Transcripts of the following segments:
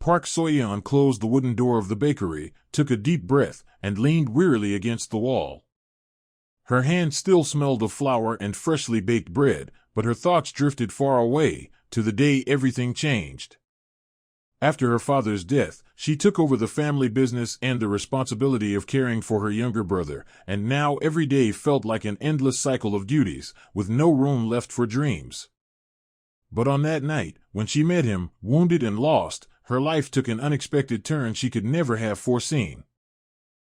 Park Soyeon closed the wooden door of the bakery, took a deep breath, and leaned wearily against the wall. Her hand still smelled of flour and freshly baked bread, but her thoughts drifted far away, to the day everything changed. After her father's death, she took over the family business and the responsibility of caring for her younger brother, and now every day felt like an endless cycle of duties, with no room left for dreams. But on that night, when she met him, wounded and lost, her life took an unexpected turn she could never have foreseen.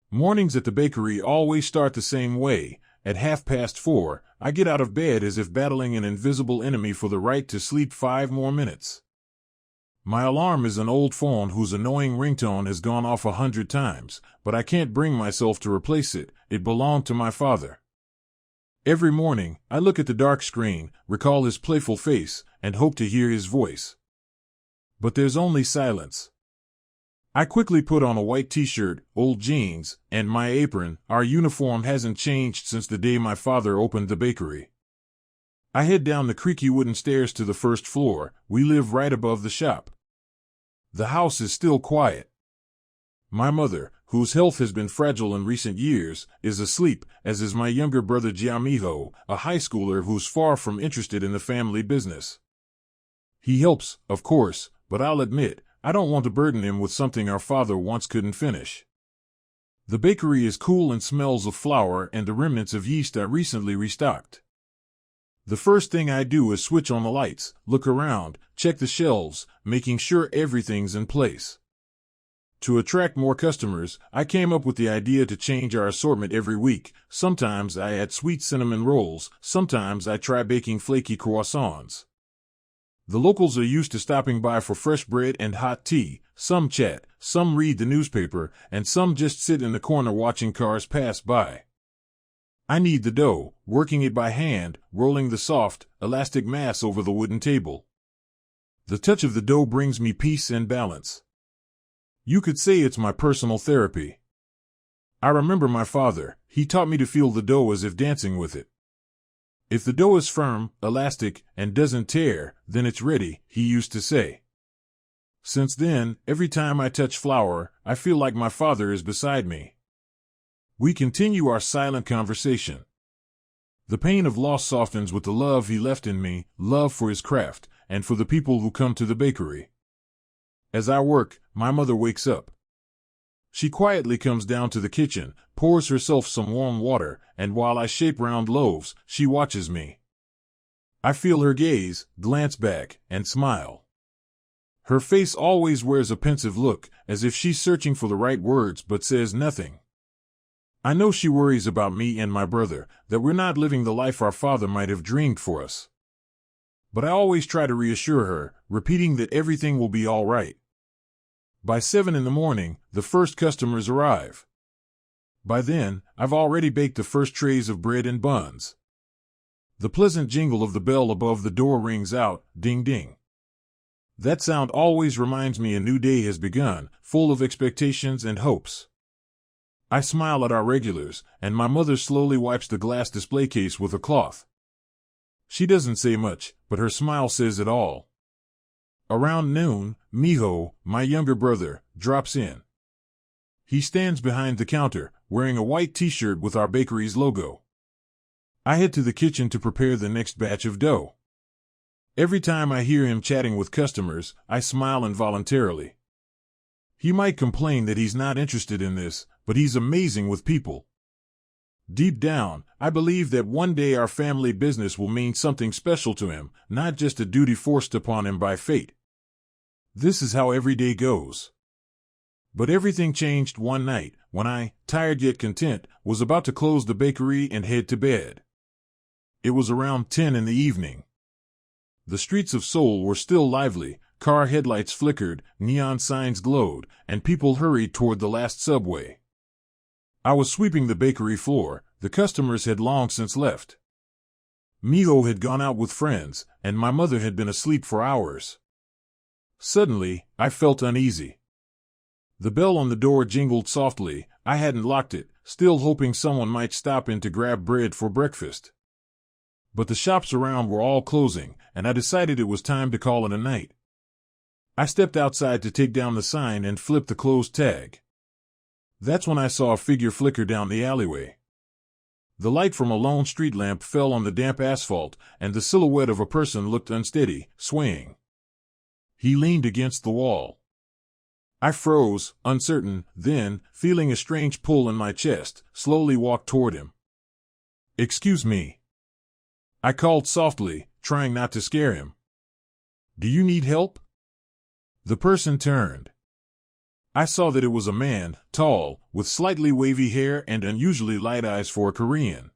Mornings at the bakery always start the same way. At 4:30, I get out of bed as if battling an invisible enemy for the right to sleep 5 more minutes. My alarm is an old phone whose annoying ringtone has gone off 100 times, but I can't bring myself to replace it. It belonged to my father. Every morning, I look at the dark screen, recall his playful face, and hope to hear his voice. But there's only silence. I quickly put on a white t-shirt, old jeans, and my apron. Our uniform hasn't changed since the day my father opened the bakery. I head down the creaky wooden stairs to the first floor. We live right above the shop. The house is still quiet. My mother, whose health has been fragile in recent years, is asleep, as is my younger brother Giamiho, a high schooler who's far from interested in the family business. He helps, of course, but I'll admit, I don't want to burden him with something our father once couldn't finish. The bakery is cool and smells of flour and the remnants of yeast I recently restocked. The first thing I do is switch on the lights, look around, check the shelves, making sure everything's in place. To attract more customers, I came up with the idea to change our assortment every week. Sometimes I add sweet cinnamon rolls, sometimes I try baking flaky croissants. The locals are used to stopping by for fresh bread and hot tea. Some chat, some read the newspaper, and some just sit in the corner watching cars pass by. I knead the dough, working it by hand, rolling the soft, elastic mass over the wooden table. The touch of the dough brings me peace and balance. You could say it's my personal therapy. I remember my father. He taught me to feel the dough as if dancing with it. If the dough is firm, elastic, and doesn't tear, then it's ready, he used to say. Since then, every time I touch flour, I feel like my father is beside me. We continue our silent conversation. The pain of loss softens with the love he left in me, love for his craft, and for the people who come to the bakery. As I work, my mother wakes up. She quietly comes down to the kitchen, pours herself some warm water, and while I shape round loaves, she watches me. I feel her gaze, glance back, and smile. Her face always wears a pensive look, as if she's searching for the right words but says nothing. I know she worries about me and my brother, that we're not living the life our father might have dreamed for us. But I always try to reassure her, repeating that everything will be all right. By 7 in the morning, the first customers arrive. By then, I've already baked the first trays of bread and buns. The pleasant jingle of the bell above the door rings out, ding ding. That sound always reminds me a new day has begun, full of expectations and hopes. I smile at our regulars, and my mother slowly wipes the glass display case with a cloth. She doesn't say much, but her smile says it all. Around noon, Miho, my younger brother, drops in. He stands behind the counter, wearing a white t-shirt with our bakery's logo. I head to the kitchen to prepare the next batch of dough. Every time I hear him chatting with customers, I smile involuntarily. He might complain that he's not interested in this, but he's amazing with people. Deep down, I believe that one day our family business will mean something special to him, not just a duty forced upon him by fate. This is how every day goes. But everything changed one night, when I, tired yet content, was about to close the bakery and head to bed. It was around 10 in the evening. The streets of Seoul were still lively, car headlights flickered, neon signs glowed, and people hurried toward the last subway. I was sweeping the bakery floor. The customers had long since left. Miho had gone out with friends, and my mother had been asleep for hours. Suddenly, I felt uneasy. The bell on the door jingled softly. I hadn't locked it, still hoping someone might stop in to grab bread for breakfast. But the shops around were all closing, and I decided it was time to call it a night. I stepped outside to take down the sign and flip the closed tag. That's when I saw a figure flicker down the alleyway. The light from a lone street lamp fell on the damp asphalt, and the silhouette of a person looked unsteady, swaying. He leaned against the wall. I froze, uncertain, then, feeling a strange pull in my chest, slowly walked toward him. "Excuse me," I called softly, trying not to scare him. "Do you need help?" The person turned. I saw that it was a man, tall, with slightly wavy hair and unusually light eyes for a Korean.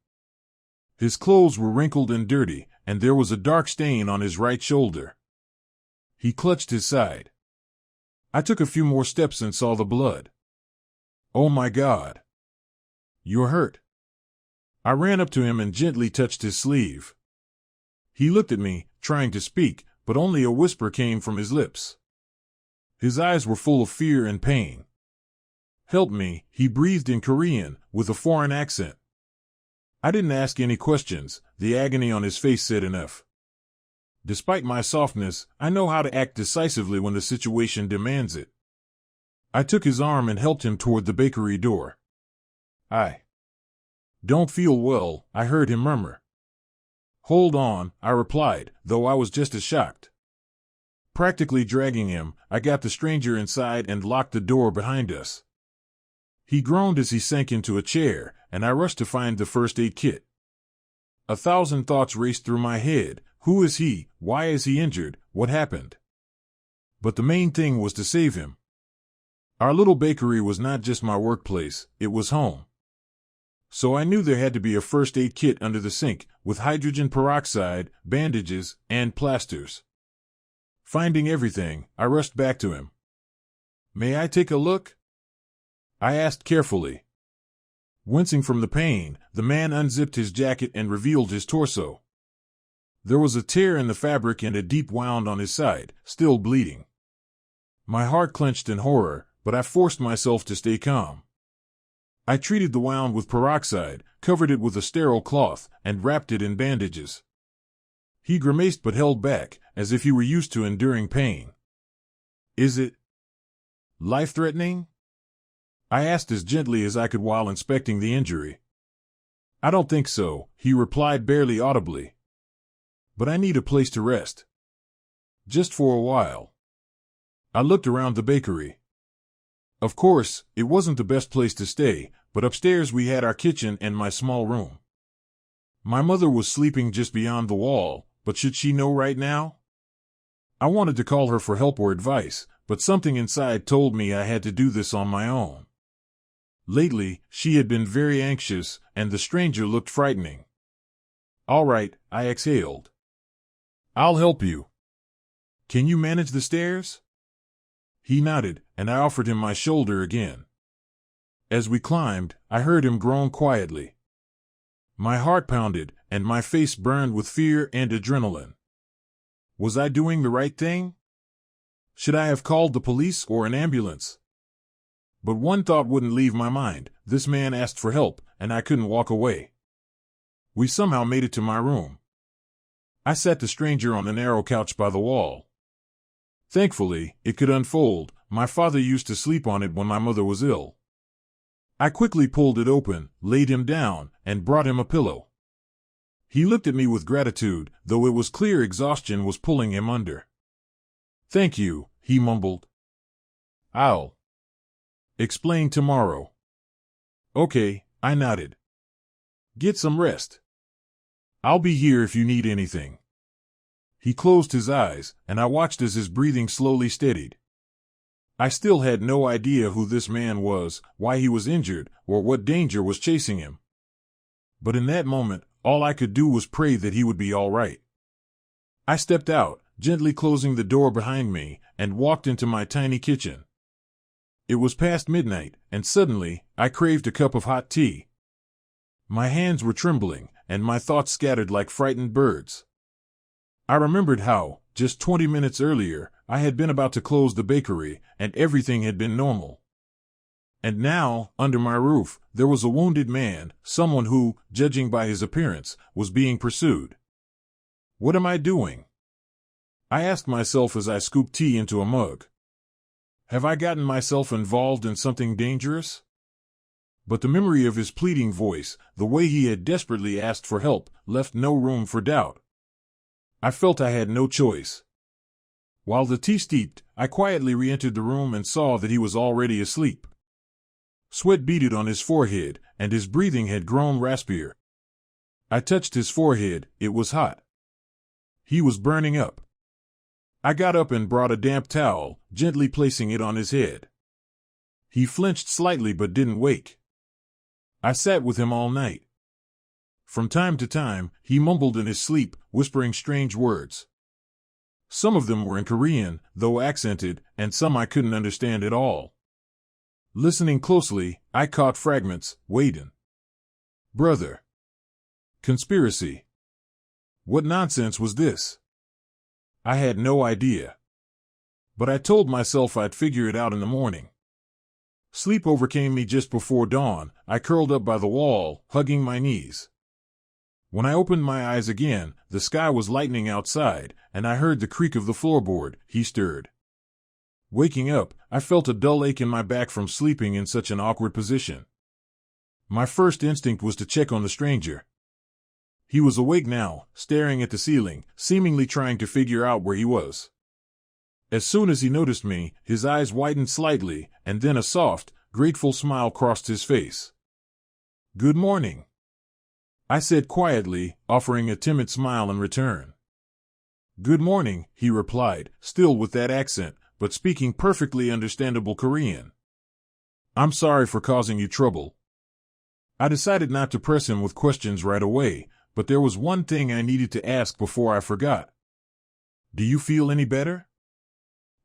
His clothes were wrinkled and dirty, and there was a dark stain on his right shoulder. He clutched his side. I took a few more steps and saw the blood. "Oh my God. You're hurt." I ran up to him and gently touched his sleeve. He looked at me, trying to speak, but only a whisper came from his lips. His eyes were full of fear and pain. "Help me," he breathed in Korean, with a foreign accent. I didn't ask any questions, the agony on his face said enough. Despite my softness, I know how to act decisively when the situation demands it. I took his arm and helped him toward the bakery door. "I don't feel well," I heard him murmur. "Hold on," I replied, though I was just as shocked. Practically dragging him, I got the stranger inside and locked the door behind us. He groaned as he sank into a chair, and I rushed to find the first aid kit. 1,000 thoughts raced through my head. Who is he? Why is he injured? What happened? But the main thing was to save him. Our little bakery was not just my workplace, it was home. So I knew there had to be a first aid kit under the sink, with hydrogen peroxide, bandages, and plasters. Finding everything, I rushed back to him. "May I take a look?" I asked carefully. Wincing from the pain, the man unzipped his jacket and revealed his torso. There was a tear in the fabric and a deep wound on his side, still bleeding. My heart clenched in horror, but I forced myself to stay calm. I treated the wound with peroxide, covered it with a sterile cloth, and wrapped it in bandages. He grimaced but held back, as if he were used to enduring pain. "Is it life-threatening?" I asked as gently as I could while inspecting the injury. "I don't think so," he replied barely audibly. "But I need a place to rest. Just for a while." I looked around the bakery. Of course, it wasn't the best place to stay, but upstairs we had our kitchen and my small room. My mother was sleeping just beyond the wall, but should she know right now? I wanted to call her for help or advice, but something inside told me I had to do this on my own. Lately, she had been very anxious, and the stranger looked frightening. "All right," I exhaled. "I'll help you. Can you manage the stairs?" He nodded, and I offered him my shoulder again. As we climbed, I heard him groan quietly. My heart pounded, and my face burned with fear and adrenaline. Was I doing the right thing? Should I have called the police or an ambulance? But one thought wouldn't leave my mind. This man asked for help, and I couldn't walk away. We somehow made it to my room. I sat the stranger on a narrow couch by the wall. Thankfully, it could unfold. My father used to sleep on it when my mother was ill. I quickly pulled it open, laid him down, and brought him a pillow. He looked at me with gratitude, though it was clear exhaustion was pulling him under. "Thank you," he mumbled. "I'll explain tomorrow." "Okay," I nodded. "Get some rest. I'll be here if you need anything." He closed his eyes, and I watched as his breathing slowly steadied. I still had no idea who this man was, why he was injured, or what danger was chasing him. But in that moment, all I could do was pray that he would be all right. I stepped out, gently closing the door behind me, and walked into my tiny kitchen. It was past midnight, and suddenly, I craved a cup of hot tea. My hands were trembling, and my thoughts scattered like frightened birds. I remembered how, just 20 minutes earlier, I had been about to close the bakery, and everything had been normal. And now, under my roof, there was a wounded man, someone who, judging by his appearance, was being pursued. What am I doing? I asked myself as I scooped tea into a mug. Have I gotten myself involved in something dangerous? But the memory of his pleading voice, the way he had desperately asked for help, left no room for doubt. I felt I had no choice. While the tea steeped, I quietly re-entered the room and saw that he was already asleep. Sweat beaded on his forehead, and his breathing had grown raspier. I touched his forehead. It was hot. He was burning up. I got up and brought a damp towel, gently placing it on his head. He flinched slightly but didn't wake. I sat with him all night. From time to time, he mumbled in his sleep, whispering strange words. Some of them were in Korean, though accented, and some I couldn't understand at all. Listening closely, I caught fragments. Waitin'. Brother. Conspiracy. What nonsense was this? I had no idea. But I told myself I'd figure it out in the morning. Sleep overcame me just before dawn. I curled up by the wall, hugging my knees. When I opened my eyes again, the sky was lightening outside, and I heard the creak of the floorboard. He stirred. Waking up, I felt a dull ache in my back from sleeping in such an awkward position. My first instinct was to check on the stranger. He was awake now, staring at the ceiling, seemingly trying to figure out where he was. As soon as he noticed me, his eyes widened slightly, and then a soft, grateful smile crossed his face. "Good morning," I said quietly, offering a timid smile in return. "Good morning," he replied, still with that accent, but speaking perfectly understandable Korean. "I'm sorry for causing you trouble." I decided not to press him with questions right away, but there was one thing I needed to ask before I forgot. "Do you feel any better?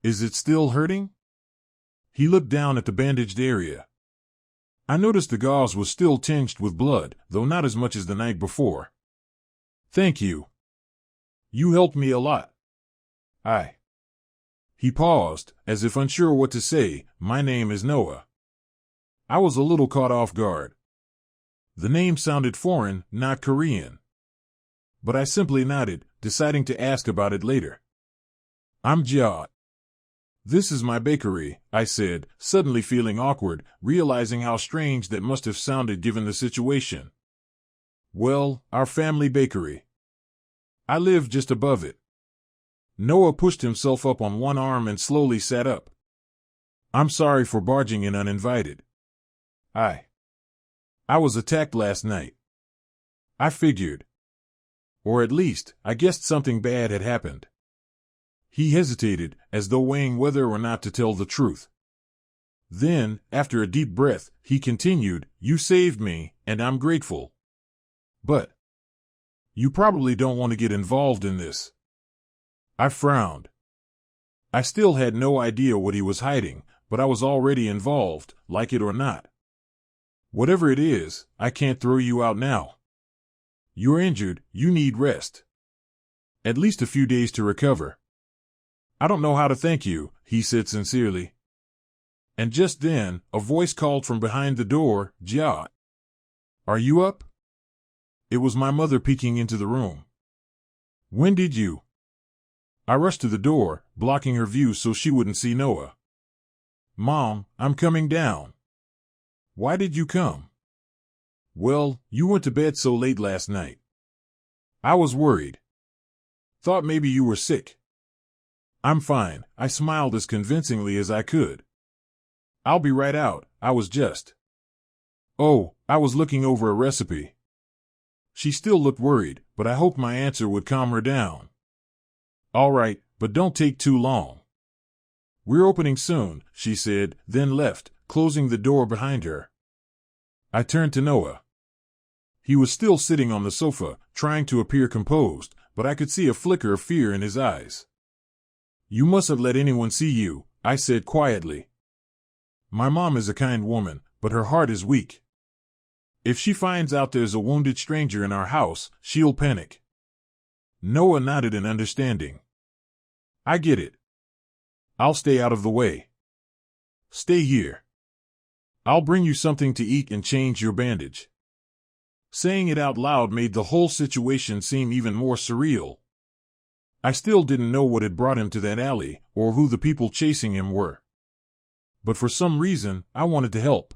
Is it still hurting?" He looked down at the bandaged area. I noticed the gauze was still tinged with blood, though not as much as the night before. "Thank you. You helped me a lot." He paused, as if unsure what to say. "My name is Noah." I was a little caught off guard. The name sounded foreign, not Korean. But I simply nodded, deciding to ask about it later. "I'm Jia. This is my bakery," I said, suddenly feeling awkward, realizing how strange that must have sounded given the situation. "Well, our family bakery. I live just above it." Noah pushed himself up on one arm and slowly sat up. "I'm sorry for barging in uninvited. I was attacked last night. I figured. Or at least, I guessed something bad had happened." He hesitated, as though weighing whether or not to tell the truth. Then, after a deep breath, he continued, "You saved me, and I'm grateful. But you probably don't want to get involved in this." I frowned. I still had no idea what he was hiding, but I was already involved, like it or not. "Whatever it is, I can't throw you out now. You're injured, you need rest. At least a few days to recover." "I don't know how to thank you," he said sincerely. And just then, a voice called from behind the door, "Jia, are you up?" It was my mother peeking into the room. "When did you?" I rushed to the door, blocking her view so she wouldn't see Noah. "Mom, I'm coming down." "Why did you come?" "Well, you went to bed so late last night. I was worried. Thought maybe you were sick." "I'm fine," I smiled as convincingly as I could. "I'll be right out, I was just..." "Oh, I was looking over a recipe." She still looked worried, but I hoped my answer would calm her down. "All right, but don't take too long." "We're opening soon," she said, then left, closing the door behind her. I turned to Noah. He was still sitting on the sofa, trying to appear composed, but I could see a flicker of fear in his eyes. "You mustn't let anyone see you," I said quietly. "My mom is a kind woman, but her heart is weak. If she finds out there's a wounded stranger in our house, she'll panic." Noah nodded in understanding. "I get it. I'll stay out of the way. Stay here. I'll bring you something to eat and change your bandage." Saying it out loud made the whole situation seem even more surreal. I still didn't know what had brought him to that alley, or who the people chasing him were. But for some reason, I wanted to help.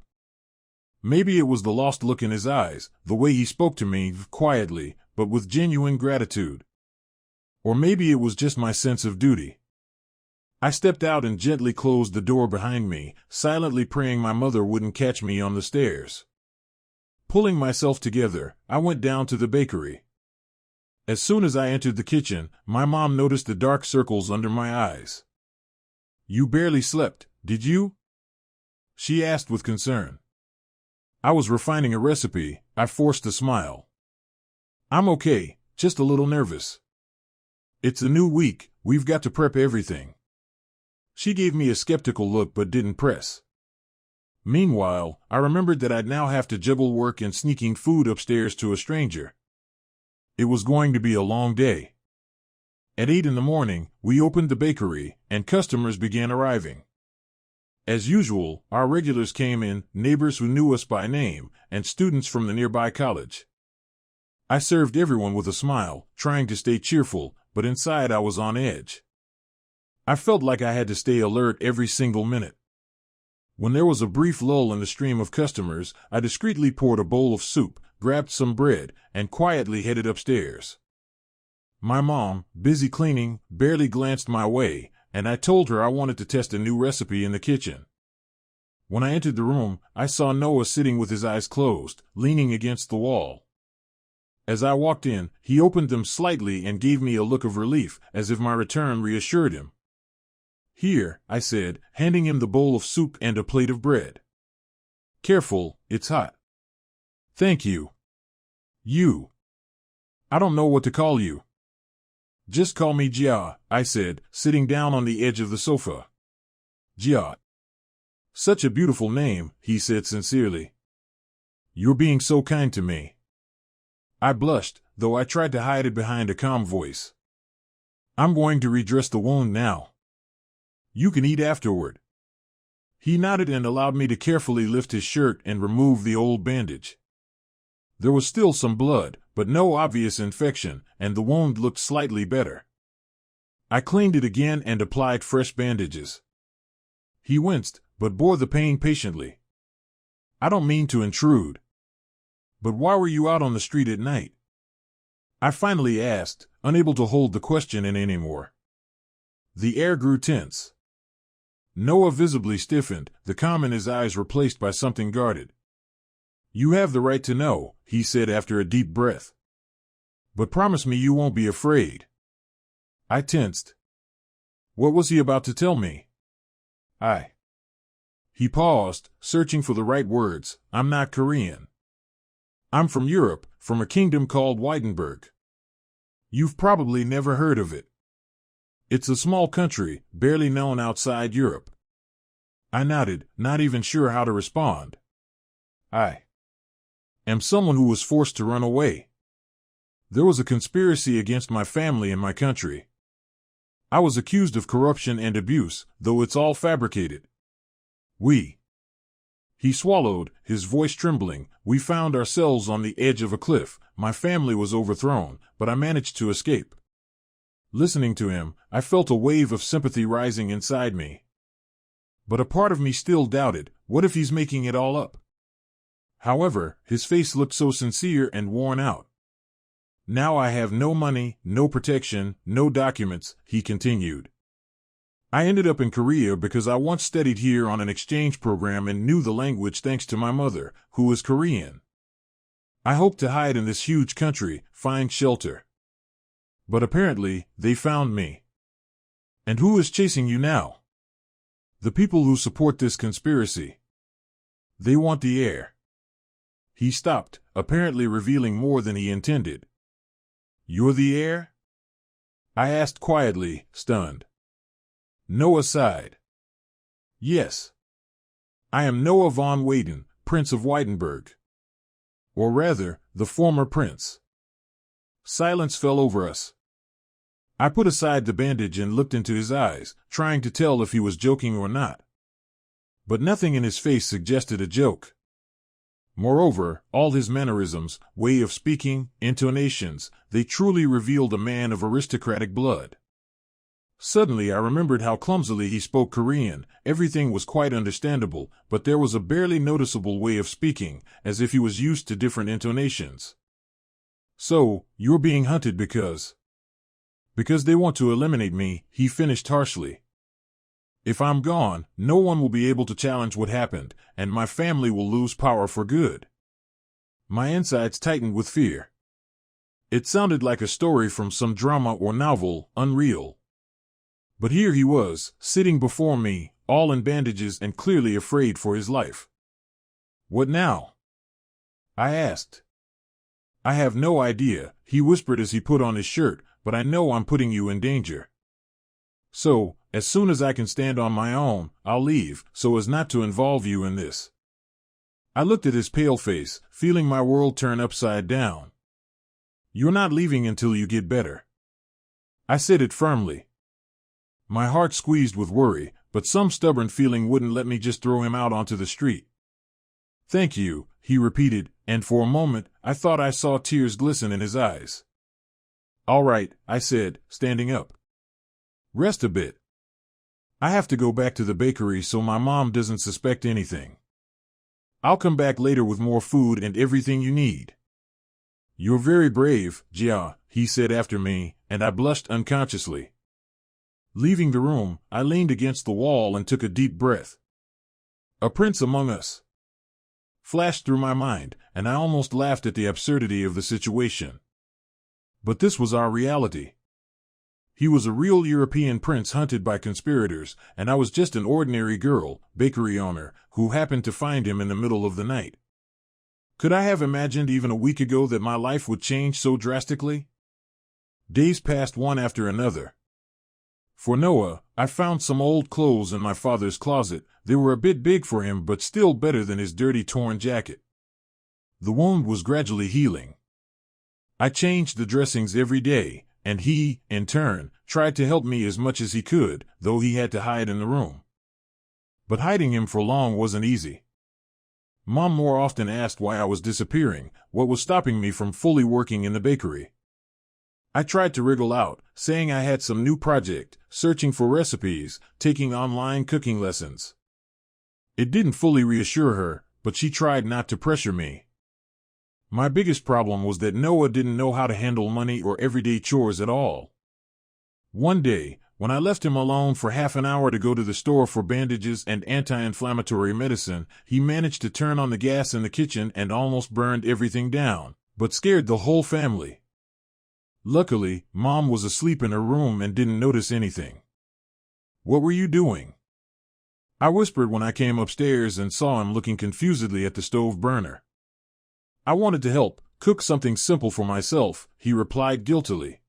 Maybe it was the lost look in his eyes, the way he spoke to me, quietly, but with genuine gratitude. Or maybe it was just my sense of duty. I stepped out and gently closed the door behind me, silently praying my mother wouldn't catch me on the stairs. Pulling myself together, I went down to the bakery. As soon as I entered the kitchen, my mom noticed the dark circles under my eyes. "You barely slept, did you?" she asked with concern. I was refining a recipe. I forced a smile. "I'm okay, just a little nervous. It's a new week, we've got to prep everything." She gave me a skeptical look but didn't press. Meanwhile, I remembered that I'd now have to juggle work and sneaking food upstairs to a stranger. It was going to be a long day. At 8 in the morning, we opened the bakery, and customers began arriving. As usual, our regulars came in, neighbors who knew us by name, and students from the nearby college. I served everyone with a smile, trying to stay cheerful, but inside I was on edge. I felt like I had to stay alert every single minute. When there was a brief lull in the stream of customers, I discreetly poured a bowl of soup, grabbed some bread, and quietly headed upstairs. My mom, busy cleaning, barely glanced my way, and I told her I wanted to test a new recipe in the kitchen. When I entered the room, I saw Noah sitting with his eyes closed, leaning against the wall. As I walked in, he opened them slightly and gave me a look of relief, as if my return reassured him. "Here," I said, handing him the bowl of soup and a plate of bread. "Careful, it's hot." "Thank you." "You. I don't know what to call you." "Just call me Jia," I said, sitting down on the edge of the sofa. "Jia. Such a beautiful name," he said sincerely. "You're being so kind to me." I blushed, though I tried to hide it behind a calm voice. "I'm going to redress the wound now. You can eat afterward." He nodded and allowed me to carefully lift his shirt and remove the old bandage. There was still some blood, but no obvious infection, and the wound looked slightly better. I cleaned it again and applied fresh bandages. He winced, but bore the pain patiently. "I don't mean to intrude, but why were you out on the street at night?" I finally asked, unable to hold the question in anymore. The air grew tense. Noah visibly stiffened, the calm in his eyes replaced by something guarded. "You have the right to know," he said after a deep breath. "But promise me you won't be afraid." I tensed. What was he about to tell me? He paused, searching for the right words. "I'm not Korean. I'm from Europe, from a kingdom called Wittenberg. You've probably never heard of it. It's a small country, barely known outside Europe." I nodded, not even sure how to respond. "I am someone who was forced to run away. There was a conspiracy against my family and my country. I was accused of corruption and abuse, though it's all fabricated. He swallowed, his voice trembling. "We found ourselves on the edge of a cliff. My family was overthrown, but I managed to escape." Listening to him, I felt a wave of sympathy rising inside me. But a part of me still doubted, what if he's making it all up? However, his face looked so sincere and worn out. "Now I have no money, no protection, no documents," he continued. "I ended up in Korea because I once studied here on an exchange program and knew the language thanks to my mother, who is Korean. I hoped to hide in this huge country, find shelter. But apparently, they found me." "And who is chasing you now?" "The people who support this conspiracy. They want the heir." He stopped, apparently revealing more than he intended. "You're the heir?" I asked quietly, stunned. Noah sighed. "Yes. I am Noah von Weyden, Prince of Wittenberg. Or rather, the former prince." Silence fell over us. I put aside the bandage and looked into his eyes, trying to tell if he was joking or not. But nothing in his face suggested a joke. Moreover, all his mannerisms, way of speaking, intonations, they truly revealed a man of aristocratic blood. Suddenly I remembered how clumsily he spoke Korean. Everything was quite understandable, but there was a barely noticeable way of speaking, as if he was used to different intonations. "So, you're being hunted because they want to eliminate me," he finished harshly. "If I'm gone, no one will be able to challenge what happened, and my family will lose power for good." My insides tightened with fear. It sounded like a story from some drama or novel, unreal. But here he was, sitting before me, all in bandages and clearly afraid for his life. "What now?" I asked. "I have no idea," he whispered as he put on his shirt, "but I know I'm putting you in danger. So, as soon as I can stand on my own, I'll leave, so as not to involve you in this." I looked at his pale face, feeling my world turn upside down. "You're not leaving until you get better." I said it firmly. My heart squeezed with worry, but some stubborn feeling wouldn't let me just throw him out onto the street. "Thank you," he repeated, and for a moment I thought I saw tears glisten in his eyes. "All right," I said, standing up. "Rest a bit. I have to go back to the bakery so my mom doesn't suspect anything. I'll come back later with more food and everything you need." "You're very brave, Jia," he said after me, and I blushed unconsciously. Leaving the room, I leaned against the wall and took a deep breath. A prince among us flashed through my mind, and I almost laughed at the absurdity of the situation. But this was our reality. He was a real European prince hunted by conspirators, and I was just an ordinary girl, bakery owner, who happened to find him in the middle of the night. Could I have imagined even a week ago that my life would change so drastically? Days passed one after another. For Noah, I found some old clothes in my father's closet. They were a bit big for him, but still better than his dirty, torn jacket. The wound was gradually healing. I changed the dressings every day, and he, in turn, tried to help me as much as he could, though he had to hide in the room. But hiding him for long wasn't easy. Mom more often asked why I was disappearing, what was stopping me from fully working in the bakery. I tried to wriggle out, saying I had some new project, searching for recipes, taking online cooking lessons. It didn't fully reassure her, but she tried not to pressure me. My biggest problem was that Noah didn't know how to handle money or everyday chores at all. One day, when I left him alone for half an hour to go to the store for bandages and anti-inflammatory medicine, he managed to turn on the gas in the kitchen and almost burned everything down, but scared the whole family. Luckily, Mom was asleep in her room and didn't notice anything. "What were you doing?" I whispered when I came upstairs and saw him looking confusedly at the stove burner. "I wanted to help, cook something simple for myself," he replied guiltily.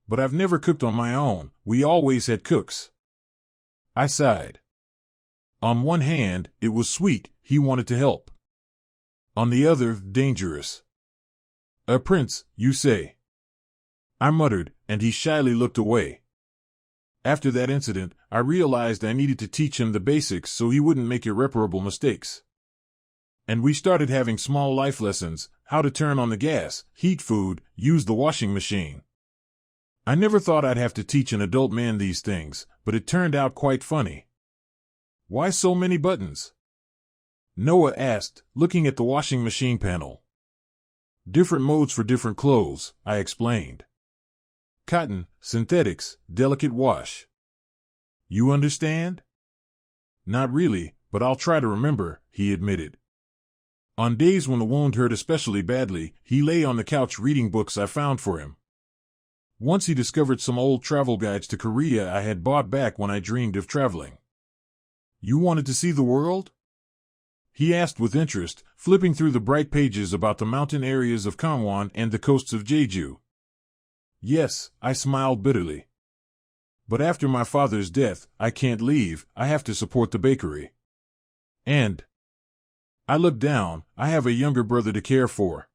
"But I've never cooked on my own, we always had cooks." I sighed. On one hand, it was sweet, he wanted to help. On the other, dangerous. "A prince, you say?" I muttered, and he shyly looked away. After that incident, I realized I needed to teach him the basics so he wouldn't make irreparable mistakes. And we started having small life lessons: how to turn on the gas, heat food, use the washing machine. I never thought I'd have to teach an adult man these things, but it turned out quite funny. "Why so many buttons?" Noah asked, looking at the washing machine panel. "Different modes for different clothes," I explained. "Cotton, synthetics, delicate wash. You understand?" "Not really, but I'll try to remember," he admitted. On days when the wound hurt especially badly, he lay on the couch reading books I found for him. Once he discovered some old travel guides to Korea I had bought back when I dreamed of traveling. "You wanted to see the world?" he asked with interest, flipping through the bright pages about the mountain areas of Gangwon and the coasts of Jeju. "Yes," I smiled bitterly. "But after my father's death, I can't leave, I have to support the bakery. And I looked down, I have a younger brother to care for."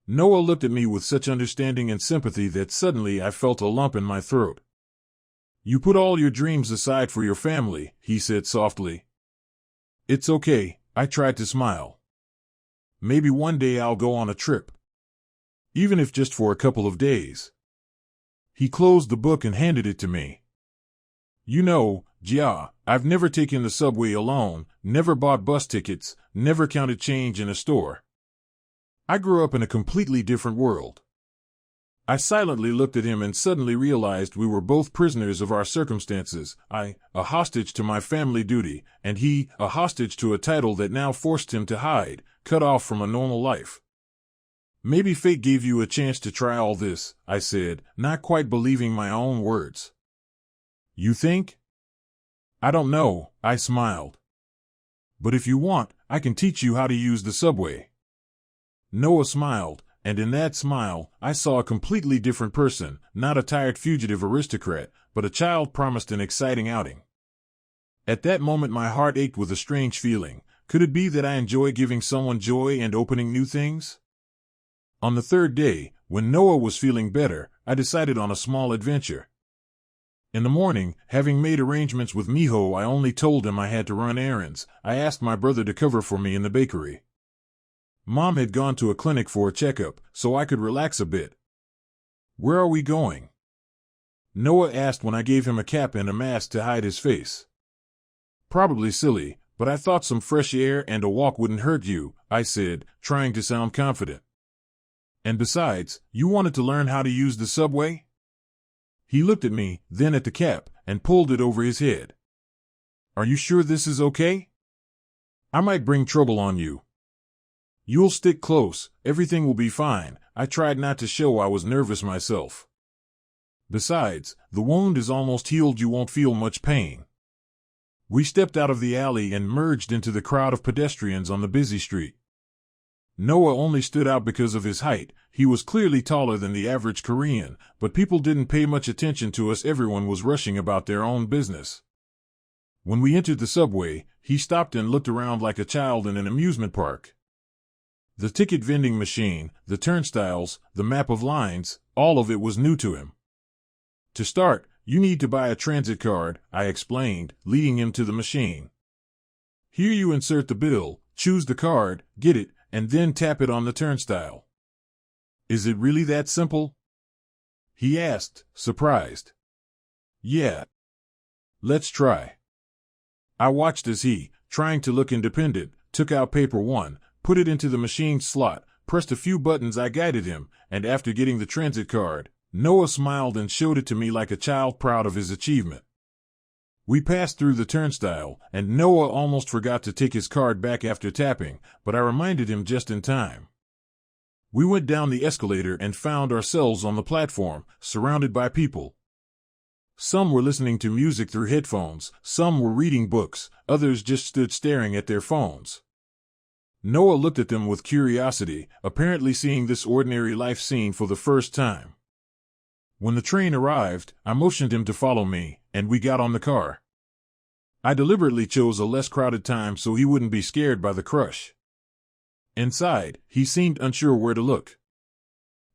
Noah looked at me with such understanding and sympathy that suddenly I felt a lump in my throat. "You put all your dreams aside for your family," he said softly. "It's okay," I tried to smile. Maybe one day I'll go on a trip. Even if just for a couple of days. He closed the book and handed it to me. You know, Jia, I've never taken the subway alone, never bought bus tickets, never counted change in a store. I grew up in a completely different world. I silently looked at him and suddenly realized we were both prisoners of our circumstances, I, a hostage to my family duty, and he, a hostage to a title that now forced him to hide, cut off from a normal life. Maybe fate gave you a chance to try all this, I said, not quite believing my own words. You think? I don't know, I smiled. But if you want, I can teach you how to use the subway. Noah smiled, and in that smile, I saw a completely different person, not a tired fugitive aristocrat, but a child promised an exciting outing. At that moment my heart ached with a strange feeling. Could it be that I enjoy giving someone joy and opening new things? On the third day, when Noah was feeling better, I decided on a small adventure. In the morning, having made arrangements with Miho, I only told him I had to run errands. I asked my brother to cover for me in the bakery. Mom had gone to a clinic for a checkup, so I could relax a bit. Where are we going? Noah asked when I gave him a cap and a mask to hide his face. Probably silly, but I thought some fresh air and a walk wouldn't hurt you, I said, trying to sound confident. And besides, you wanted to learn how to use the subway? He looked at me, then at the cap, and pulled it over his head. Are you sure this is okay? I might bring trouble on you. You'll stick close, everything will be fine. I tried not to show I was nervous myself. Besides, the wound is almost healed, you won't feel much pain. We stepped out of the alley and merged into the crowd of pedestrians on the busy street. Noah only stood out because of his height. He was clearly taller than the average Korean, but people didn't pay much attention to us. Everyone was rushing about their own business. When we entered the subway, he stopped and looked around like a child in an amusement park. The ticket vending machine, the turnstiles, the map of lines, all of it was new to him. To start, you need to buy a transit card, I explained, leading him to the machine. Here you insert the bill, choose the card, get it, and then tap it on the turnstile. Is it really that simple? He asked, surprised. Yeah. Let's try. I watched as he, trying to look independent, took out paper one, put it into the machine's slot, pressed a few buttons. I guided him, and after getting the transit card, Noah smiled and showed it to me like a child proud of his achievement. We passed through the turnstile, and Noah almost forgot to take his card back after tapping, but I reminded him just in time. We went down the escalator and found ourselves on the platform, surrounded by people. Some were listening to music through headphones, some were reading books, others just stood staring at their phones. Noah looked at them with curiosity, apparently seeing this ordinary life scene for the first time. When the train arrived, I motioned him to follow me, and we got on the car. I deliberately chose a less crowded time so he wouldn't be scared by the crush. Inside, he seemed unsure where to look.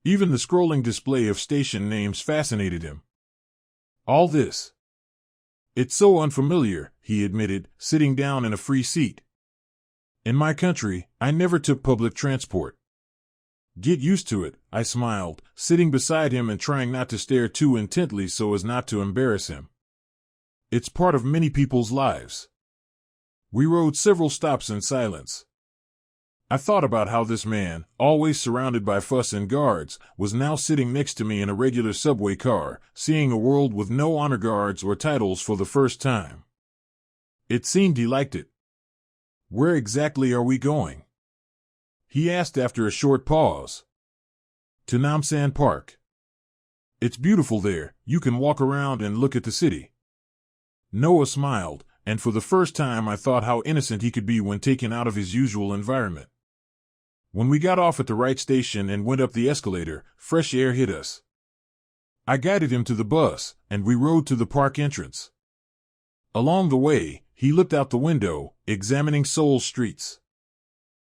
Even the scrolling display of station names fascinated him. All this. It's so unfamiliar, he admitted, sitting down in a free seat. In my country, I never took public transport. Get used to it, I smiled, sitting beside him and trying not to stare too intently so as not to embarrass him. It's part of many people's lives. We rode several stops in silence. I thought about how this man, always surrounded by fuss and guards, was now sitting next to me in a regular subway car, seeing a world with no honor guards or titles for the first time. It seemed he liked it. Where exactly are we going? He asked after a short pause. To Namsan Park. It's beautiful there, you can walk around and look at the city. Noah smiled, and for the first time I thought how innocent he could be when taken out of his usual environment. When we got off at the right station and went up the escalator, fresh air hit us. I guided him to the bus, and we rode to the park entrance. Along the way, he looked out the window, examining Seoul's streets.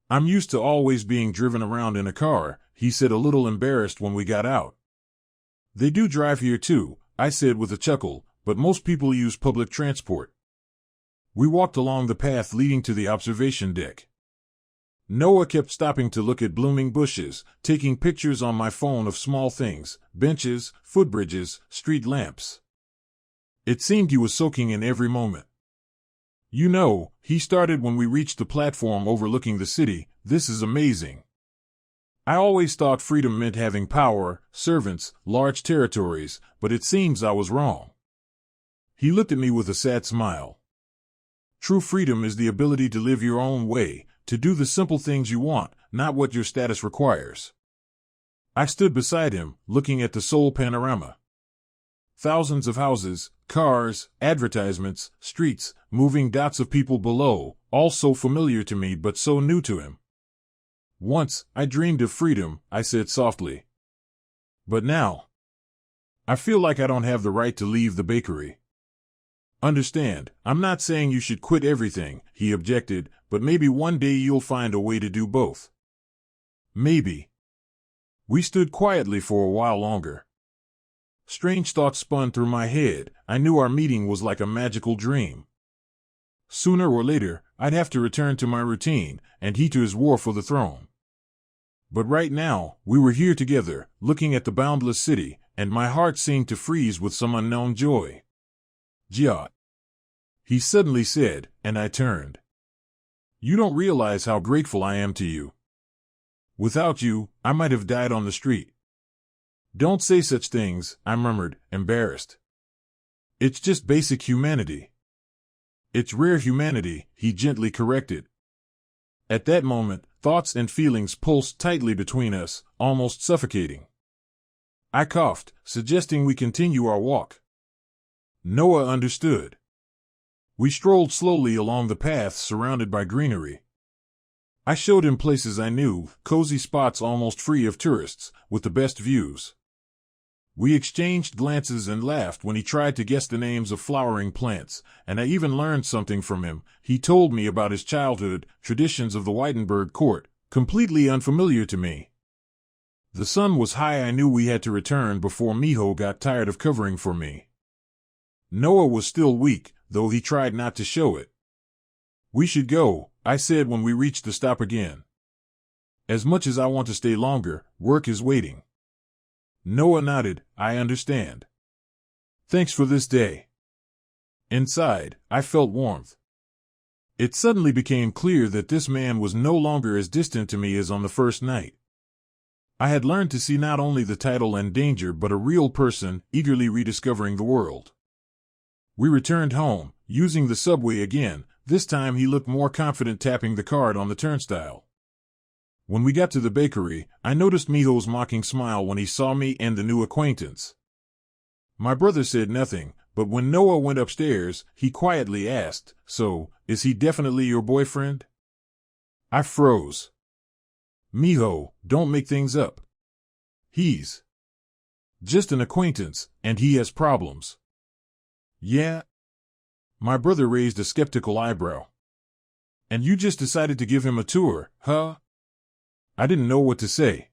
I'm used to always being driven around in a car, he said, a little embarrassed when we got out. They do drive here too, I said with a chuckle, but most people use public transport. We walked along the path leading to the observation deck. Noah kept stopping to look at blooming bushes, taking pictures on my phone of small things, benches, footbridges, street lamps. It seemed he was soaking in every moment. You know, he started when we reached the platform overlooking the city. This is amazing. I always thought freedom meant having power, servants, large territories, but it seems I was wrong. He looked at me with a sad smile. True freedom is the ability to live your own way, to do the simple things you want, not what your status requires. I stood beside him, looking at the Seoul panorama. Thousands of houses, cars, advertisements, streets, moving dots of people below, all so familiar to me but so new to him. Once, I dreamed of freedom, I said softly. But now, I feel like I don't have the right to leave the bakery. Understand, I'm not saying you should quit everything, he objected, but maybe one day you'll find a way to do both. Maybe. We stood quietly for a while longer. Strange thoughts spun through my head. I knew our meeting was like a magical dream. Sooner or later, I'd have to return to my routine, and he to his war for the throne. But right now, we were here together, looking at the boundless city, and my heart seemed to freeze with some unknown joy. Jia, he suddenly said, and I turned. You don't realize how grateful I am to you. Without you, I might have died on the street. Don't say such things, I murmured, embarrassed. It's just basic humanity. It's rare humanity, he gently corrected. At that moment, thoughts and feelings pulsed tightly between us, almost suffocating. I coughed, suggesting we continue our walk. Noah understood. We strolled slowly along the paths surrounded by greenery. I showed him places I knew, cozy spots almost free of tourists, with the best views. We exchanged glances and laughed when he tried to guess the names of flowering plants, and I even learned something from him. He told me about his childhood, traditions of the Wittenberg court, completely unfamiliar to me. The sun was high. I knew we had to return before Miho got tired of covering for me. Noah was still weak, though he tried not to show it. We should go, I said when we reached the stop again. As much as I want to stay longer, work is waiting. Noah nodded, I understand. Thanks for this day. Inside, I felt warmth. It suddenly became clear that this man was no longer as distant to me as on the first night. I had learned to see not only the title and danger but a real person, eagerly rediscovering the world. We returned home, using the subway again. This time he looked more confident tapping the card on the turnstile. When we got to the bakery, I noticed Miho's mocking smile when he saw me and the new acquaintance. My brother said nothing, but when Noah went upstairs, he quietly asked, So, is he definitely your boyfriend? I froze. Miho, don't make things up. He's just an acquaintance, and he has problems. Yeah? My brother raised a skeptical eyebrow. And you just decided to give him a tour, huh? I didn't know what to say.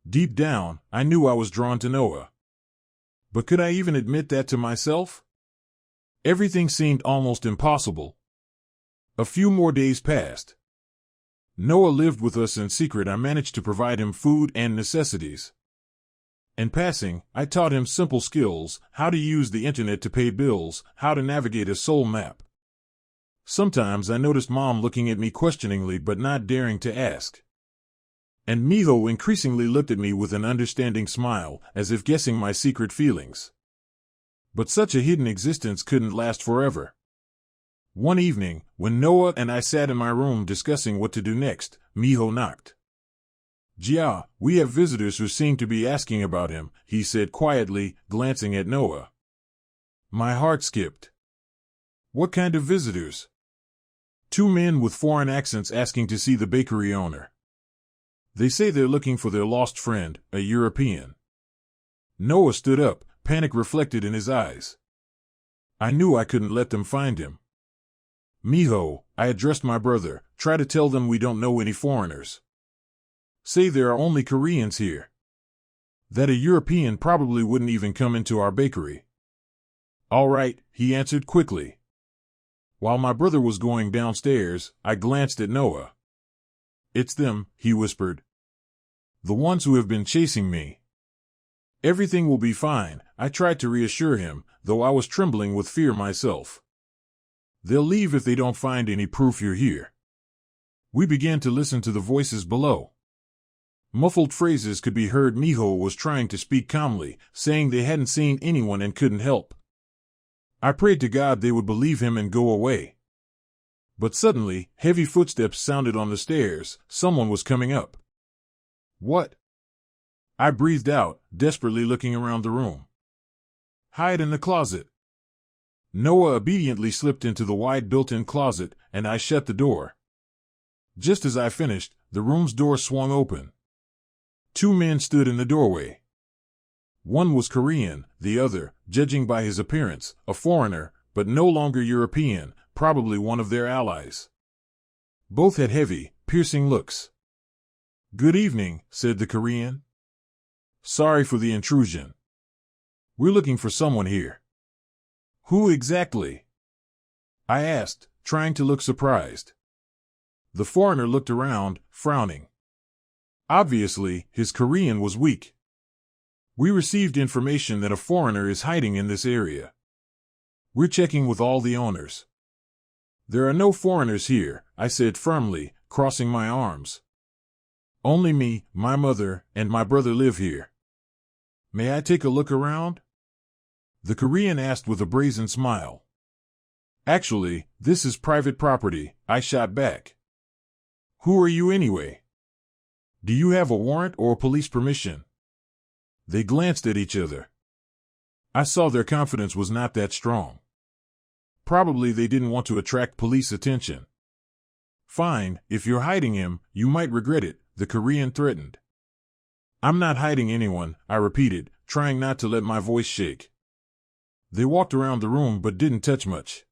Deep down, I knew I was drawn to Noah. But could I even admit that to myself? Everything seemed almost impossible. A few more days passed. Noah lived with us in secret. I managed to provide him food and necessities. In passing, I taught him simple skills, how to use the internet to pay bills, how to navigate a Seoul map. Sometimes I noticed Mom looking at me questioningly but not daring to ask. And Miho increasingly looked at me with an understanding smile, as if guessing my secret feelings. But such a hidden existence couldn't last forever. One evening, when Noah and I sat in my room discussing what to do next, Miho knocked. Jia, we have visitors who seem to be asking about him, he said quietly, glancing at Noah. My heart skipped. What kind of visitors? 2 men with foreign accents asking to see the bakery owner. They say they're looking for their lost friend, a European. Noah stood up, panic reflected in his eyes. I knew I couldn't let them find him. Miho, I addressed my brother, try to tell them we don't know any foreigners. Say there are only Koreans here. That a European probably wouldn't even come into our bakery. All right, he answered quickly. While my brother was going downstairs, I glanced at Noah. It's them, he whispered. The ones who have been chasing me. Everything will be fine, I tried to reassure him, though I was trembling with fear myself. They'll leave if they don't find any proof you're here. We began to listen to the voices below. Muffled phrases could be heard. Miho was trying to speak calmly, saying they hadn't seen anyone and couldn't help. I prayed to God they would believe him and go away. But suddenly, heavy footsteps sounded on the stairs. Someone was coming up. What? I breathed out, desperately looking around the room. Hide in the closet. Noah obediently slipped into the wide built-in closet, and I shut the door. Just as I finished, the room's door swung open. Two men stood in the doorway. One was Korean, the other, judging by his appearance, a foreigner, but no longer European, probably one of their allies. Both had heavy, piercing looks. Good evening, said the Korean. Sorry for the intrusion. We're looking for someone here. Who exactly? I asked, trying to look surprised. The foreigner looked around, frowning. Obviously, his Korean was weak. We received information that a foreigner is hiding in this area. We're checking with all the owners. There are no foreigners here, I said firmly, crossing my arms. Only me, my mother, and my brother live here. May I take a look around? The Korean asked with a brazen smile. Actually, this is private property, I shot back. Who are you anyway? Do you have a warrant or police permission? They glanced at each other. I saw their confidence was not that strong. Probably they didn't want to attract police attention. Fine, if you're hiding him, you might regret it, the Korean threatened. I'm not hiding anyone, I repeated, trying not to let my voice shake. They walked around the room but didn't touch much.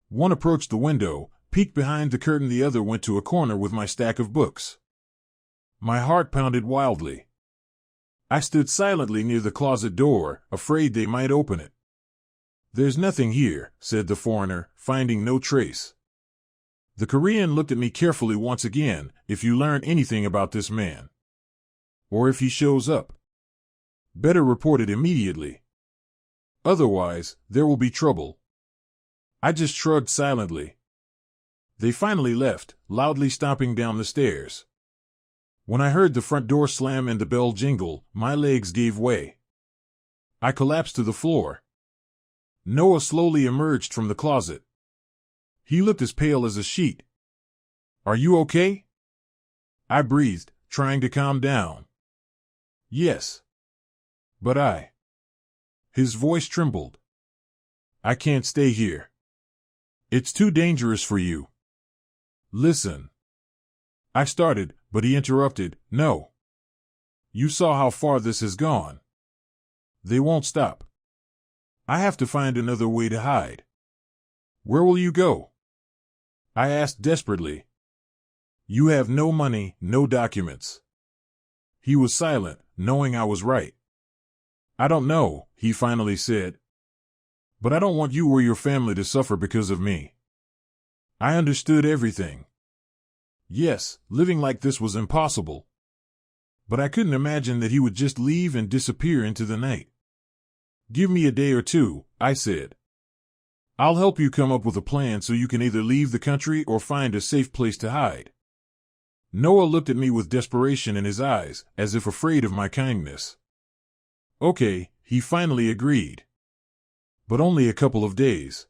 One approached the window, peeked behind the curtain. The other went to a corner with my stack of books. My heart pounded wildly. I stood silently near the closet door, afraid they might open it. There's nothing here, said the foreigner, finding no trace. The Korean looked at me carefully once again. If you learn anything about this man, or if he shows up, better report it immediately. Otherwise, there will be trouble. I just shrugged silently. They finally left, loudly stomping down the stairs. When I heard the front door slam and the bell jingle, my legs gave way. I collapsed to the floor. Noah slowly emerged from the closet. He looked as pale as a sheet. Are you okay? I breathed, trying to calm down. Yes. But His voice trembled. I can't stay here. It's too dangerous for you. Listen. I started, but he interrupted. No. You saw how far this has gone. They won't stop. I have to find another way to hide. Where will you go? I asked desperately. You have no money, no documents. He was silent, knowing I was right. I don't know, he finally said. But I don't want you or your family to suffer because of me. I understood everything. Yes, living like this was impossible. But I couldn't imagine that he would just leave and disappear into the night. Give me a day or two, I said. I'll help you come up with a plan so you can either leave the country or find a safe place to hide. Noah looked at me with desperation in his eyes, as if afraid of my kindness. Okay, he finally agreed. But only a couple of days.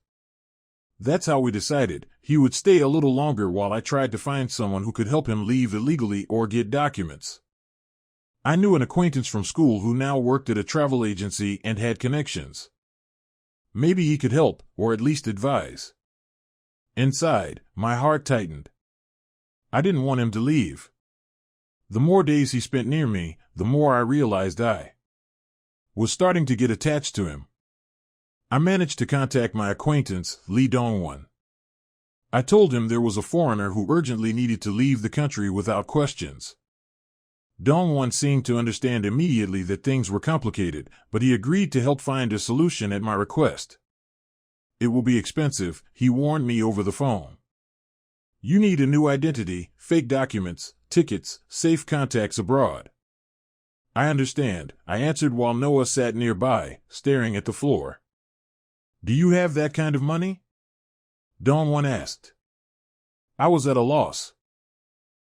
That's how we decided. He would stay a little longer while I tried to find someone who could help him leave illegally or get documents. I knew an acquaintance from school who now worked at a travel agency and had connections. Maybe he could help, or at least advise. Inside, my heart tightened. I didn't want him to leave. The more days he spent near me, the more I realized I was starting to get attached to him. I managed to contact my acquaintance, Lee Dongwon. I told him there was a foreigner who urgently needed to leave the country without questions. Dongwon seemed to understand immediately that things were complicated, but he agreed to help find a solution at my request. It will be expensive, he warned me over the phone. You need a new identity, fake documents, tickets, safe contacts abroad. I understand, I answered while Noah sat nearby, staring at the floor. Do you have that kind of money? Dawn One asked. I was at a loss.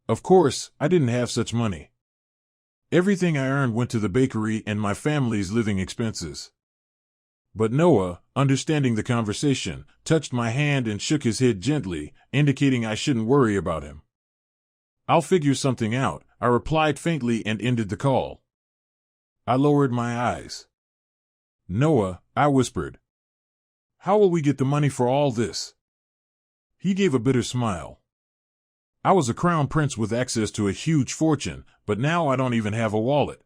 Of course, I didn't have such money. Everything I earned went to the bakery and my family's living expenses. But Noah, understanding the conversation, touched my hand and shook his head gently, indicating I shouldn't worry about him. I'll figure something out, I replied faintly and ended the call. I lowered my eyes. Noah, I whispered. How will we get the money for all this? He gave a bitter smile. I was a crown prince with access to a huge fortune, but now I don't even have a wallet.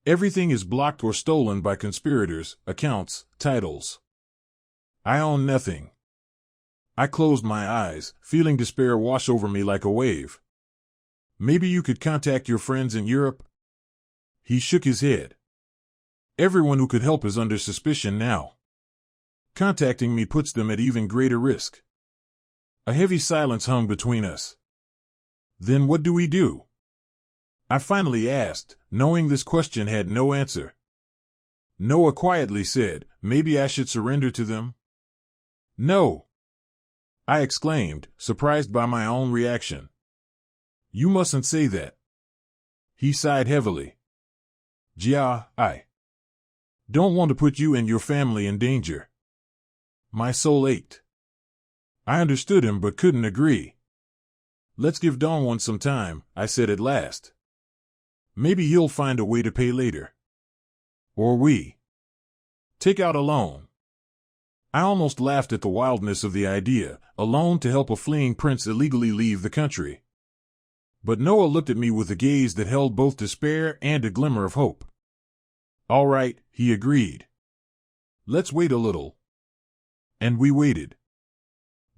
Everything is blocked or stolen by conspirators, accounts, titles. I own nothing. I closed my eyes, feeling despair wash over me like a wave. Maybe you could contact your friends in Europe? He shook his head. Everyone who could help is under suspicion now. Contacting me puts them at even greater risk. A heavy silence hung between us. Then what do we do? I finally asked, knowing this question had no answer. Noah quietly said, maybe I should surrender to them? No! I exclaimed, surprised by my own reaction. You mustn't say that. He sighed heavily. Jia, I don't want to put you and your family in danger. My soul ached. I understood him but couldn't agree. Let's give Dawn One some time, I said at last. Maybe he'll find a way to pay later. Or we take out a loan. I almost laughed at the wildness of the idea, a loan to help a fleeing prince illegally leave the country. But Noah looked at me with a gaze that held both despair and a glimmer of hope. All right, he agreed. Let's wait a little. And we waited.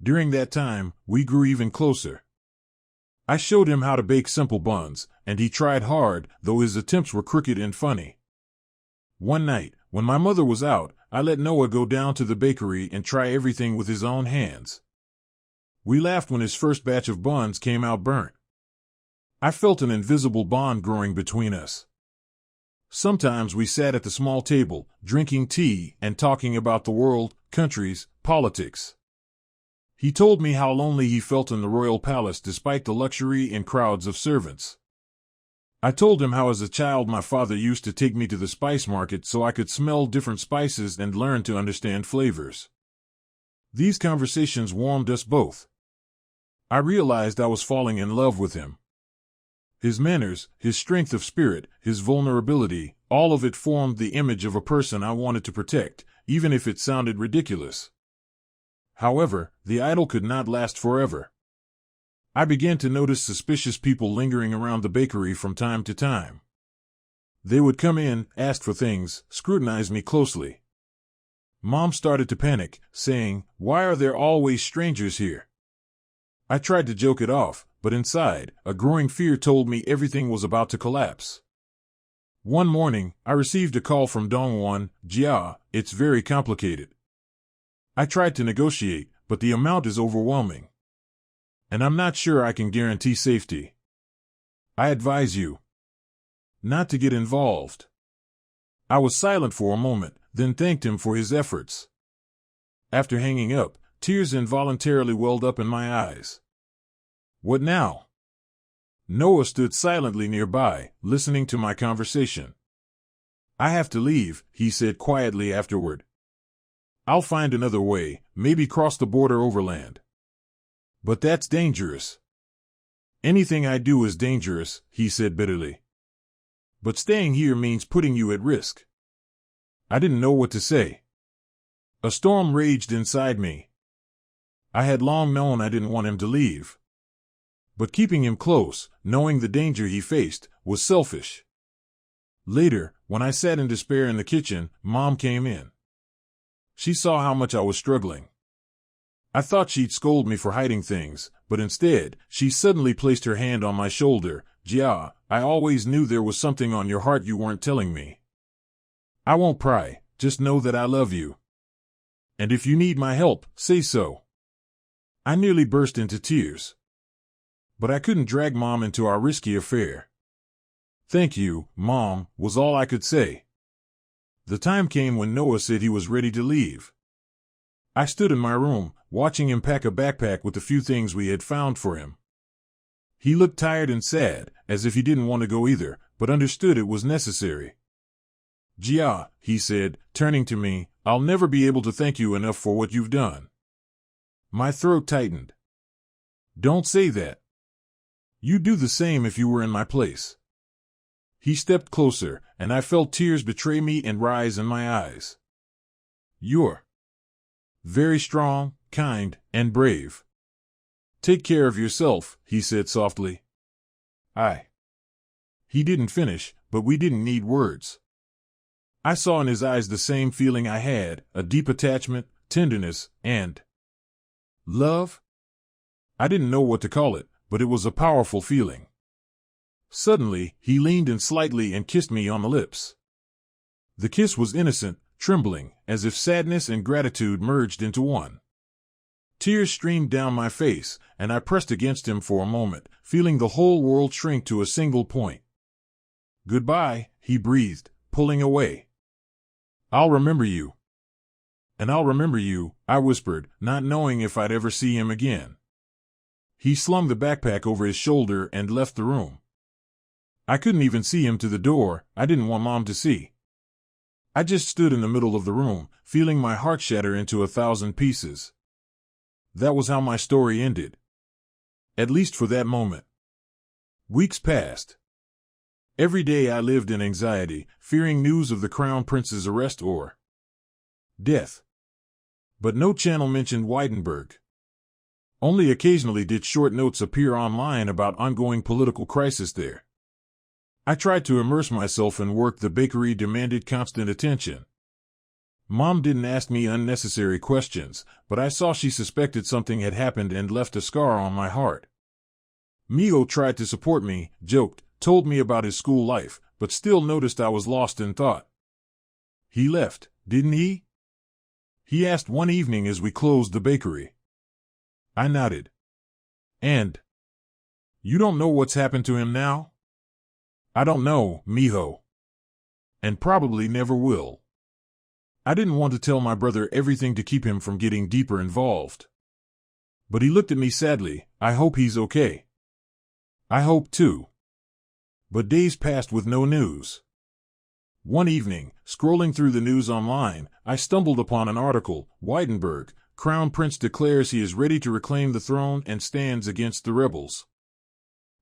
During that time, we grew even closer. I showed him how to bake simple buns, and he tried hard, though his attempts were crooked and funny. One night, when my mother was out, I let Noah go down to the bakery and try everything with his own hands. We laughed when his first batch of buns came out burnt. I felt an invisible bond growing between us. Sometimes we sat at the small table, drinking tea and talking about the world, countries, politics. He told me how lonely he felt in the royal palace despite the luxury and crowds of servants. I told him how as a child my father used to take me to the spice market so I could smell different spices and learn to understand flavors. These conversations warmed us both. I realized I was falling in love with him. His manners, his strength of spirit, his vulnerability, all of it formed the image of a person I wanted to protect, even if it sounded ridiculous. However, the idyll could not last forever. I began to notice suspicious people lingering around the bakery from time to time. They would come in, ask for things, scrutinize me closely. Mom started to panic, saying, "Why are there always strangers here?" I tried to joke it off, but inside, a growing fear told me everything was about to collapse. One morning, I received a call from Dawn One, Jia, it's very complicated. I tried to negotiate, but the amount is overwhelming. And I'm not sure I can guarantee safety. I advise you not to get involved. I was silent for a moment, then thanked him for his efforts. After hanging up, tears involuntarily welled up in my eyes. What now? Noah stood silently nearby, listening to my conversation. I have to leave, he said quietly afterward. I'll find another way, maybe cross the border overland. But that's dangerous. Anything I do is dangerous, he said bitterly. But staying here means putting you at risk. I didn't know what to say. A storm raged inside me. I had long known I didn't want him to leave. But keeping him close, knowing the danger he faced, was selfish. Later, when I sat in despair in the kitchen, Mom came in. She saw how much I was struggling. I thought she'd scold me for hiding things, but instead, she suddenly placed her hand on my shoulder. Jia, I always knew there was something on your heart you weren't telling me. I won't pry, just know that I love you. And if you need my help, say so. I nearly burst into tears. But I couldn't drag Mom into our risky affair. "Thank you, Mom," was all I could say. The time came when Noah said he was ready to leave. I stood in my room, watching him pack a backpack with the few things we had found for him. He looked tired and sad, as if he didn't want to go either, but understood it was necessary. "Gia," he said, turning to me, "I'll never be able to thank you enough for what you've done." My throat tightened. "Don't say that. You'd do the same if you were in my place." He stepped closer, and I felt tears betray me and rise in my eyes. "You're very strong, kind, and brave. Take care of yourself," he said softly. He didn't finish, but we didn't need words. I saw in his eyes the same feeling I had, a deep attachment, tenderness, and love? I didn't know what to call it, but it was a powerful feeling. Suddenly, he leaned in slightly and kissed me on the lips. The kiss was innocent, trembling, as if sadness and gratitude merged into one. Tears streamed down my face, and I pressed against him for a moment, feeling the whole world shrink to a single point. "Goodbye," he breathed, pulling away. "I'll remember you." "And I'll remember you," I whispered, not knowing if I'd ever see him again. He slung the backpack over his shoulder and left the room. I couldn't even see him to the door. I didn't want Mom to see. I just stood in the middle of the room, feeling my heart shatter into 1,000 pieces. That was how my story ended. At least for that moment. Weeks passed. Every day I lived in anxiety, fearing news of the Crown Prince's arrest or death. But no channel mentioned Wittenberg. Only occasionally did short notes appear online about ongoing political crisis there. I tried to immerse myself in work the bakery demanded constant attention. Mom didn't ask me unnecessary questions, but I saw she suspected something had happened and left a scar on my heart. Mio tried to support me, joked, told me about his school life, but still noticed I was lost in thought. "He left, didn't he?" he asked one evening as we closed the bakery. I nodded. "And you don't know what's happened to him now?" "I don't know, mijo. And probably never will." I didn't want to tell my brother everything to keep him from getting deeper involved. But he looked at me sadly. "I hope he's okay." I hope too. But days passed with no news. One evening, scrolling through the news online, I stumbled upon an article, "Wittenberg, Crown Prince declares he is ready to reclaim the throne and stands against the rebels."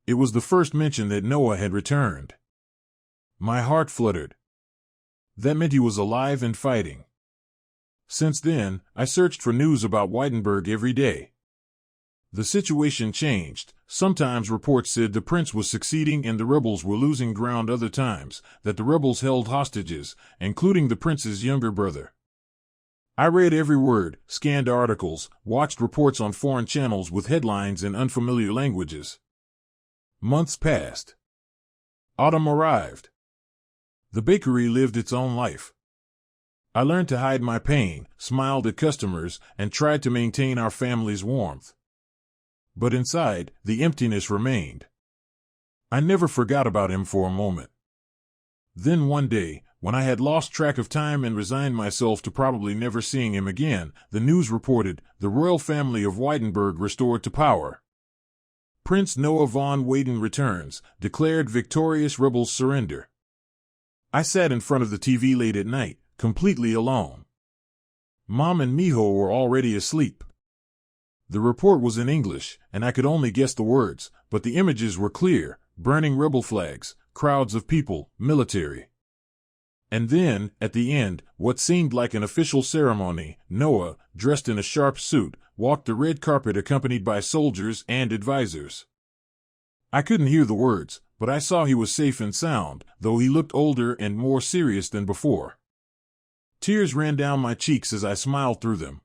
It was the first mention that Noah had returned. My heart fluttered. That meant he was alive and fighting. Since then, I searched for news about Wittenberg every day. The situation changed. Sometimes reports said the prince was succeeding and the rebels were losing ground, other times that the rebels held hostages, including the prince's younger brother. I read every word, scanned articles, watched reports on foreign channels with headlines in unfamiliar languages. Months passed. Autumn arrived. The bakery lived its own life. I learned to hide my pain, smiled at customers, and tried to maintain our family's warmth. But inside, the emptiness remained. I never forgot about him for a moment. Then one day, when I had lost track of time and resigned myself to probably never seeing him again, the news reported, the royal family of Wittenberg restored to power. Prince Noah von Weyden returns, declared victorious, rebels surrender. I sat in front of the TV late at night, completely alone. Mom and Mijo were already asleep. The report was in English, and I could only guess the words, but the images were clear: burning rebel flags, crowds of people, military. And then, at the end, what seemed like an official ceremony, Noah, dressed in a sharp suit, walked the red carpet accompanied by soldiers and advisors. I couldn't hear the words, but I saw he was safe and sound, though he looked older and more serious than before. Tears ran down my cheeks as I smiled through them.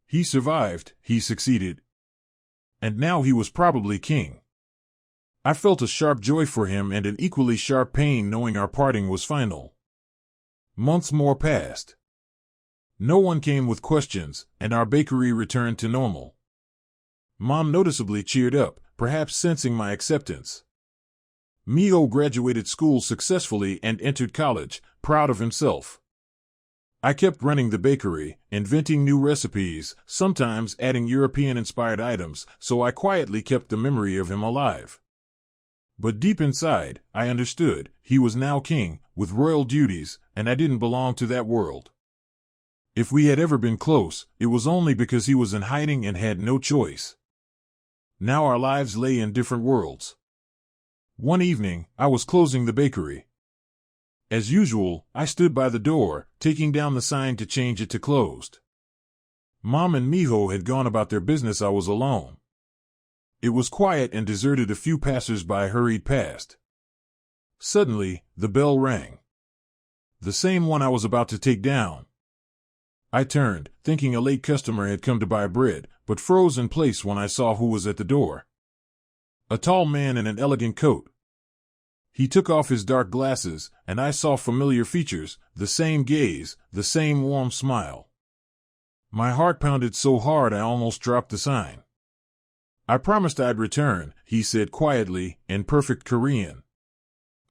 He survived, he succeeded. And now he was probably king. I felt a sharp joy for him and an equally sharp pain knowing our parting was final. Months more passed. No one came with questions, and our bakery returned to normal. Mom noticeably cheered up, perhaps sensing my acceptance. Mio graduated school successfully and entered college, proud of himself. I kept running the bakery, inventing new recipes, sometimes adding European-inspired items, so I quietly kept the memory of him alive. But deep inside, I understood, he was now king, with royal duties, and I didn't belong to that world. If we had ever been close, it was only because he was in hiding and had no choice. Now our lives lay in different worlds. One evening, I was closing the bakery. As usual, I stood by the door, taking down the sign to change it to closed. Mom and Miho had gone about their business. I was alone. It was quiet and deserted. A few passers-by hurried past. Suddenly, the bell rang. The same one I was about to take down. I turned, thinking a late customer had come to buy bread, but froze in place when I saw who was at the door. A tall man in an elegant coat. He took off his dark glasses, and I saw familiar features, the same gaze, the same warm smile. My heart pounded so hard I almost dropped the sign. I promised I'd return, he said quietly, in perfect Korean.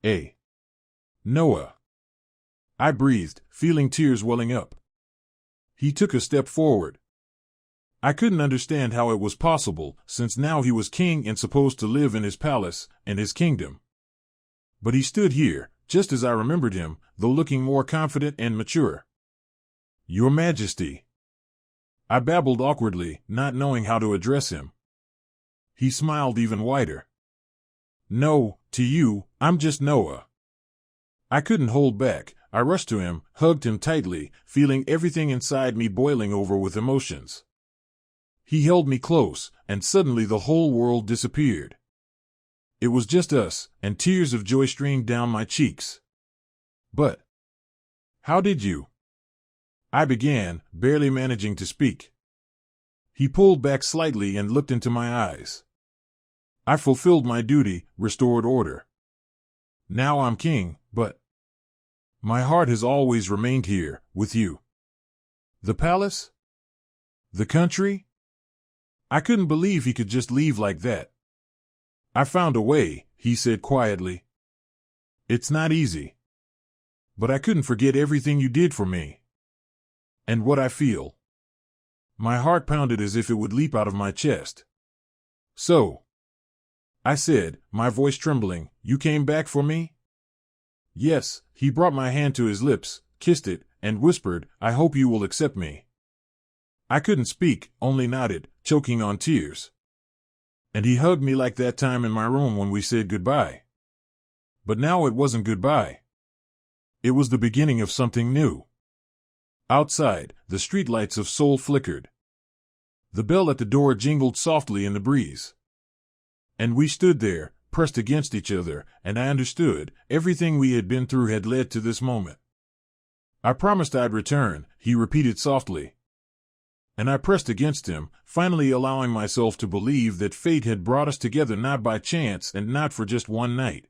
"Hey, Noah." I breathed, feeling tears welling up. He took a step forward. I couldn't understand how it was possible, since now he was king and supposed to live in his palace, and his kingdom. But he stood here, just as I remembered him, though looking more confident and mature. "Your Majesty." I babbled awkwardly, not knowing how to address him. He smiled even wider. "No, to you, I'm just Noah." I couldn't hold back. I rushed to him, hugged him tightly, feeling everything inside me boiling over with emotions. He held me close, and suddenly the whole world disappeared. It was just us, and tears of joy streamed down my cheeks. "But how did you?" I began, barely managing to speak. He pulled back slightly and looked into my eyes. "I fulfilled my duty, restored order. Now I'm king, but my heart has always remained here, with you." "The palace? The country?" I couldn't believe he could just leave like that. "I found a way," he said quietly. "It's not easy. But I couldn't forget everything you did for me. And what I feel." My heart pounded as if it would leap out of my chest. "So," I said, my voice trembling, "you came back for me?" "Yes." He brought my hand to his lips, kissed it, and whispered, "I hope you will accept me." I couldn't speak, only nodded, choking on tears. And he hugged me like that time in my room when we said goodbye. But now it wasn't goodbye. It was the beginning of something new. Outside, the streetlights of Seoul flickered. The bell at the door jingled softly in the breeze. And we stood there, pressed against each other, and I understood, everything we had been through had led to this moment. "I promised I'd return," he repeated softly. And I pressed against him, finally allowing myself to believe that fate had brought us together not by chance and not for just one night.